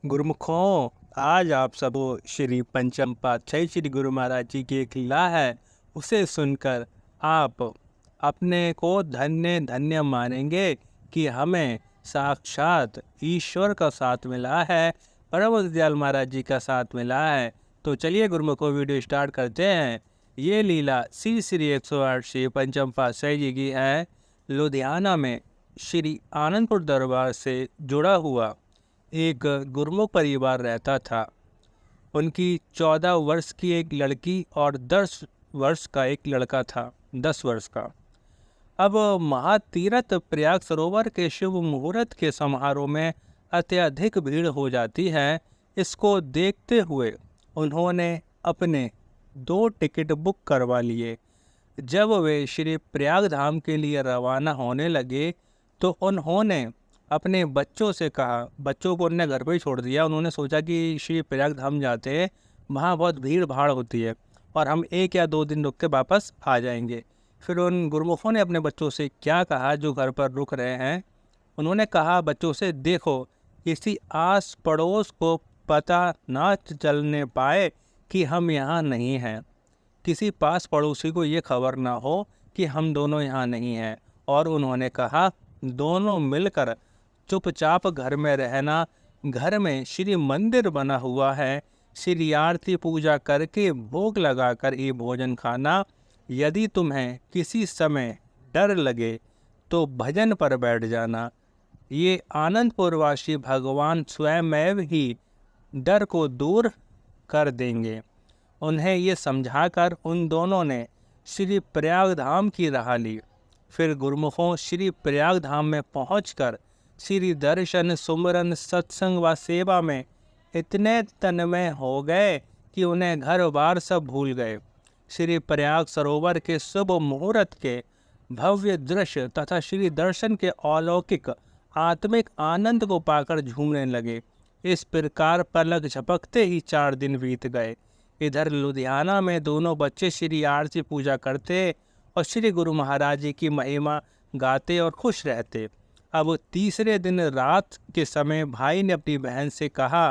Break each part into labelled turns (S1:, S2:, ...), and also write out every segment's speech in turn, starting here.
S1: गुरुमुखों, आज आप सबको श्री पंचम पातशाही श्री गुरु महाराज जी की एक लीला है, उसे सुनकर आप अपने को धन्य धन्य मानेंगे कि हमें साक्षात ईश्वर का साथ मिला है, परम दयाल महाराज जी का साथ मिला है। तो चलिए गुरुमुखों, वीडियो स्टार्ट करते हैं। ये लीला श्री श्री 108 श्री पंचम पातशाही जी की है। लुधियाना में श्री आनंदपुर दरबार से जुड़ा हुआ एक गुरमुख परिवार रहता था। उनकी 14 वर्ष की एक लड़की और 10 वर्ष का एक लड़का था, 10 वर्ष का। अब महातीरथ प्रयाग सरोवर के शुभ मुहूर्त के समारोह में अत्यधिक भीड़ हो जाती है। इसको देखते हुए उन्होंने अपने 2 टिकट बुक करवा लिए। जब वे श्री प्रयाग धाम के लिए रवाना होने लगे तो उन्होंने अपने बच्चों से कहा, बच्चों को उन्होंने घर पर ही छोड़ दिया। उन्होंने सोचा कि श्री प्रयाग धाम जाते हैं, वहाँ बहुत भीड़ भाड़ होती है और हम 1 या 2 दिन रुक के वापस आ जाएंगे। फिर उन गुरुमुखों ने अपने बच्चों से क्या कहा जो घर पर रुक रहे हैं। उन्होंने कहा बच्चों से, देखो किसी आस पड़ोस को पता ना चलने पाए कि हम यहाँ नहीं हैं, किसी पास पड़ोसी को ये खबर ना हो कि हम दोनों यहाँ नहीं हैं। और उन्होंने कहा दोनों मिलकर चुपचाप घर में रहना। घर में श्री मंदिर बना हुआ है, श्री आरती पूजा करके भोग लगाकर ये भोजन खाना। यदि तुम्हें किसी समय डर लगे तो भजन पर बैठ जाना। ये आनंदपुरवासी भगवान स्वयं ही डर को दूर कर देंगे। उन्हें ये समझाकर उन दोनों ने श्री प्रयाग धाम की राह ली। फिर गुरुमुखों, श्री प्रयाग धाम में पहुंचकर श्री दर्शन सुमरन सत्संग व सेवा में इतने तन्मय हो गए कि उन्हें घर बार सब भूल गए। श्री प्रयाग सरोवर के शुभ मुहूर्त के भव्य दृश्य तथा श्री दर्शन के अलौकिक आत्मिक आनंद को पाकर झूमने लगे। इस प्रकार पलक झपकते ही 4 दिन बीत गए। इधर लुधियाना में दोनों बच्चे श्री आरती पूजा करते और श्री गुरु महाराज जी की महिमा गाते और खुश रहते। अब तीसरे दिन रात के समय भाई ने अपनी बहन से कहा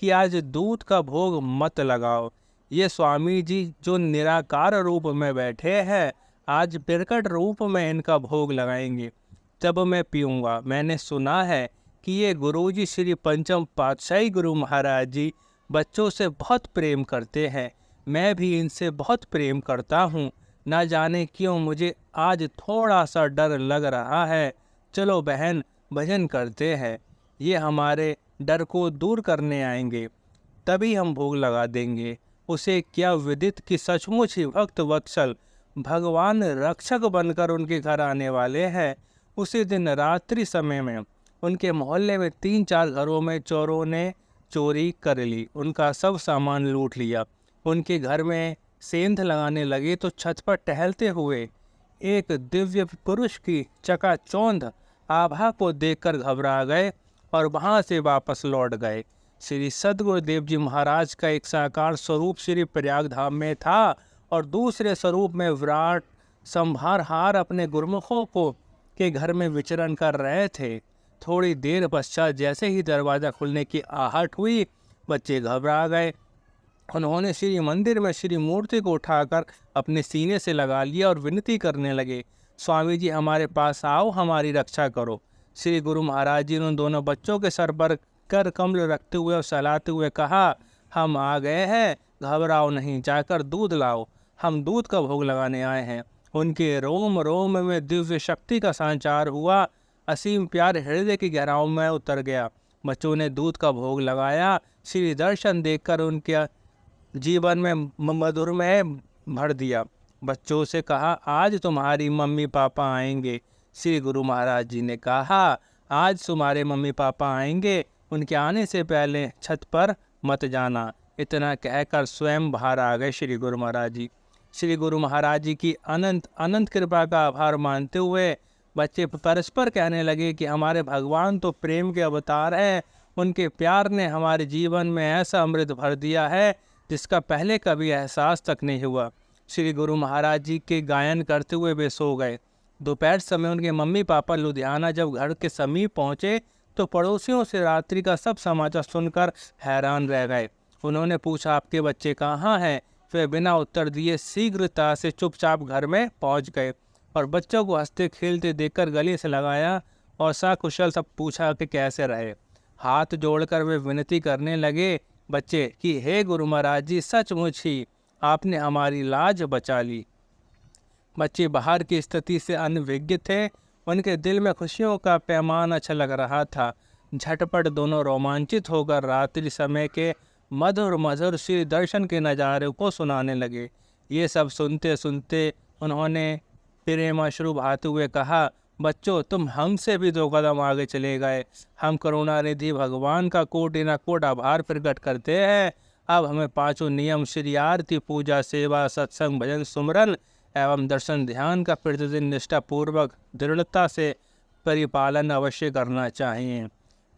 S1: कि आज दूध का भोग मत लगाओ। ये स्वामी जी जो निराकार रूप में बैठे हैं, आज प्रकट रूप में इनका भोग लगाएंगे, तब मैं पीऊँगा। मैंने सुना है कि ये गुरुजी श्री पंचम पातशाही गुरु महाराज जी बच्चों से बहुत प्रेम करते हैं। मैं भी इनसे बहुत प्रेम करता हूँ। ना जाने क्यों मुझे आज थोड़ा सा डर लग रहा है। चलो बहन, भजन करते हैं, ये हमारे डर को दूर करने आएंगे, तभी हम भोग लगा देंगे। उसे क्या विदित कि सचमुच ही भक्त वत्सल भगवान रक्षक बनकर उनके घर आने वाले हैं। उसी दिन रात्रि समय में उनके मोहल्ले में 3-4 घरों में चोरों ने चोरी कर ली, उनका सब सामान लूट लिया। उनके घर में सेंध लगाने लगे तो छत पर टहलते हुए एक दिव्य पुरुष की चकाचौंध आभा को देखकर घबरा गए और वहां से वापस लौट गए। श्री सद्गुरुदेव जी महाराज का एक साकार स्वरूप श्री प्रयाग धाम में था और दूसरे स्वरूप में विराट संभारहार अपने गुरुमुखों को के घर में विचरण कर रहे थे। थोड़ी देर पश्चात जैसे ही दरवाज़ा खुलने की आहट हुई, बच्चे घबरा गए। उन्होंने श्री मंदिर में श्री मूर्ति को उठाकर अपने सीने से लगा लिया और विनती करने लगे, स्वामी जी हमारे पास आओ, हमारी रक्षा करो। श्री गुरु महाराज जी ने उन दोनों बच्चों के सर पर कर कमल रखते हुए और सहलाते हुए कहा, हम आ गए हैं, घबराओ नहीं, जाकर दूध लाओ, हम दूध का भोग लगाने आए हैं। उनके रोम रोम में दिव्य शक्ति का संचार हुआ। असीम प्यार हृदय की गहराइयों में उतर गया। बच्चों ने दूध का भोग लगाया। श्री दर्शन देखकर उनके जीवन में मधुरमय भर दिया। बच्चों से कहा, आज तुम्हारी मम्मी पापा आएंगे। श्री गुरु महाराज जी ने कहा, आज तुम्हारे मम्मी पापा आएंगे, उनके आने से पहले छत पर मत जाना। इतना कहकर स्वयं बाहर आ गए श्री गुरु महाराज जी। श्री गुरु महाराज जी की अनंत अनंत कृपा का आभार मानते हुए बच्चे परस्पर कहने लगे कि हमारे भगवान तो प्रेम के अवतार हैं। उनके प्यार ने हमारे जीवन में ऐसा अमृत भर दिया है जिसका पहले कभी एहसास तक नहीं हुआ। श्री गुरु महाराज जी के गायन करते हुए वे सो गए। दोपहर समय उनके मम्मी पापा लुधियाना जब घर के समीप पहुँचे तो पड़ोसियों से रात्रि का सब समाचार सुनकर हैरान रह गए। उन्होंने पूछा, आपके बच्चे कहाँ हैं? वे बिना उत्तर दिए शीघ्रता से चुपचाप घर में पहुंच गए और बच्चों को हंसते खेलते देखकर गले से लगाया और सकुशल सब पूछा कि कैसे रहे। हाथ जोड़कर वे विनती करने लगे बच्चे कि हे गुरु महाराज जी, सचमुच ही आपने हमारी लाज बचा ली। बच्चे बाहर की स्थिति से अनभिज्ञ थे। उनके दिल में खुशियों का पैमाना छलक रहा था। झटपट दोनों रोमांचित होकर रात्रि समय के मधुर मधुर श्री दर्शन के नज़ारे को सुनाने लगे। ये सब सुनते सुनते उन्होंने प्रेमाश्रु बहाते हुए कहा, बच्चों, तुम हमसे भी 2 कदम आगे चले गए। हम करुणानिधि भगवान का कोटि न कोटि आभार प्रकट करते हैं। अब हमें 5 नियम श्री आरती, पूजा, सेवा, सत्संग, भजन, सुमरन एवं दर्शन ध्यान का प्रतिदिन निष्ठापूर्वक दृढ़ता से परिपालन अवश्य करना चाहिए।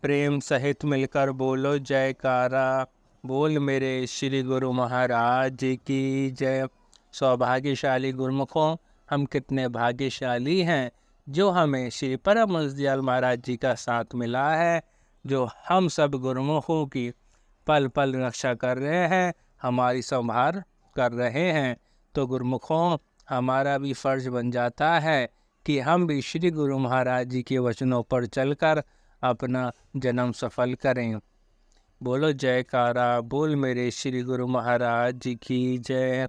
S1: प्रेम सहित मिलकर बोलो जयकारा। बोल मेरे श्री गुरु महाराज जी की जय। सौभाग्यशाली गुरुमुखों, हम कितने भाग्यशाली हैं जो हमें श्री परमहंस दयाल महाराज जी का साथ मिला है, जो हम सब गुरुमुखों की पल पल रक्षा कर रहे हैं, हमारी संभाल कर रहे हैं। तो गुरुमुखों, हमारा भी फर्ज बन जाता है कि हम भी श्री गुरु महाराज जी के वचनों पर चलकर अपना जन्म सफल करें। बोलो जयकारा। बोल मेरे श्री गुरु महाराज जी की जय।